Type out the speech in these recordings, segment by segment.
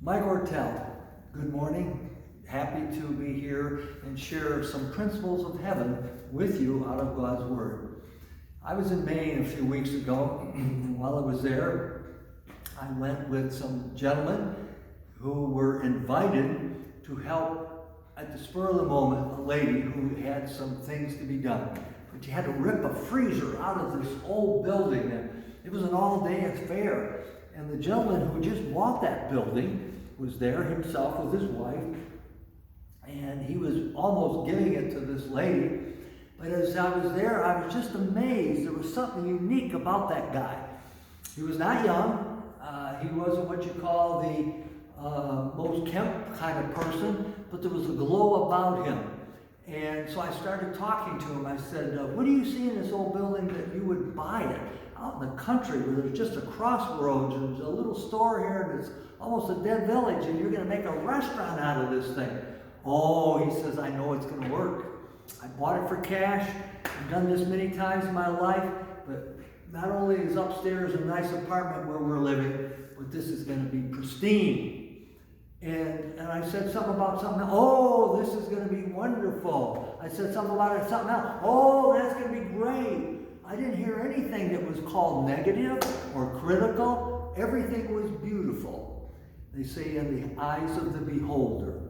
Mike Ortel, good morning. Happy to be here and share some principles of heaven with you out of God's Word. I was in Maine a few weeks ago, and while I was there, I went with some gentlemen who were invited to help at the spur of the moment a lady who had some things to be done. But you had to rip a freezer out of this old building, and it was an all-day affair. And the gentleman who just bought that building was there himself with his wife, and he was almost giving it to this lady. But as I was there, I was just amazed. There was something unique about that guy. He was not young. He wasn't what you call the most kempt kind of person, but there was a glow about him. And so I started talking to him. I said, what do you see in this old building that you would buy it? Out in the country where there's just a crossroads and there's a little store here and it's almost a dead village and you're going to make a restaurant out of this thing. Oh, he says, I know it's going to work. I bought it for cash. I've done this many times in my life, but not only is upstairs a nice apartment where we're living, but this is going to be pristine. And I said something about something else. Oh, this is going to be wonderful. I said something about it, something else. Oh, that's going to be great. I didn't hear anything that was called negative or critical. Everything was beautiful. They say in the eyes of the beholder.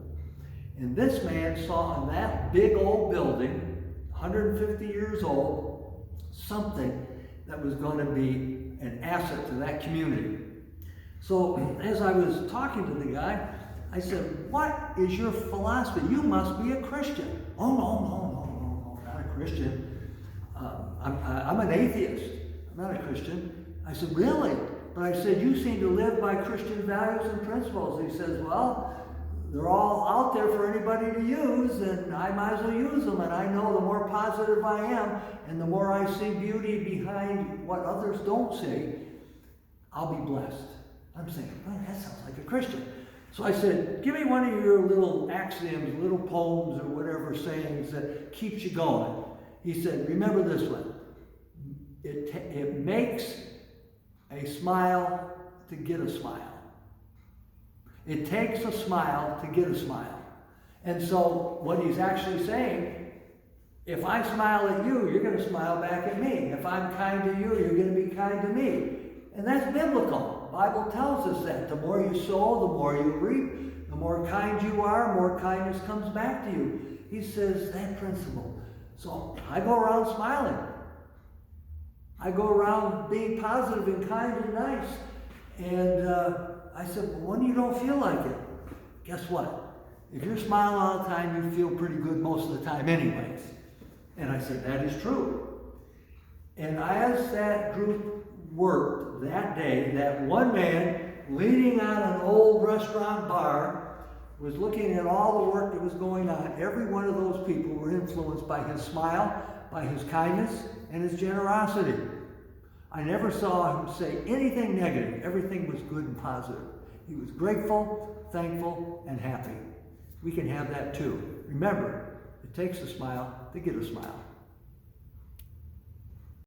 And this man saw in that big old building, 150 years old, something that was going to be an asset to that community. So as I was talking to the guy, I said, what is your philosophy? You must be a Christian. Oh, no, not a Christian. I'm an atheist. I'm not a Christian. I said, really? But I said, you seem to live by Christian values and principles. He says, well, they're all out there for anybody to use, and I might as well use them. And I know the more positive I am, and the more I see beauty behind what others don't see, I'll be blessed. I'm saying, well, that sounds like a Christian. So I said, give me one of your little axioms, little poems, or whatever sayings that keeps you going. He said, remember this one. It makes a smile to get a smile. It takes a smile to get a smile. And so what he's actually saying, if I smile at you, you're going to smile back at me. If I'm kind to you, you're going to be kind to me. And that's biblical. The Bible tells us that. The more you sow, the more you reap. The more kind you are, more kindness comes back to you. He says that principle. So I go around smiling. I go around being positive and kind and nice. And I said, well, when you don't feel like it, guess what? If you're smiling all the time, you feel pretty good most of the time anyways. And I said, that is true. And as that group worked that day, that one man leaning on an old restaurant bar was looking at all the work that was going on. Every one of those people were influenced by his smile, by his kindness, and his generosity. I never saw him say anything negative. Everything was good and positive. He was grateful, thankful, and happy. We can have that too. Remember, it takes a smile to get a smile.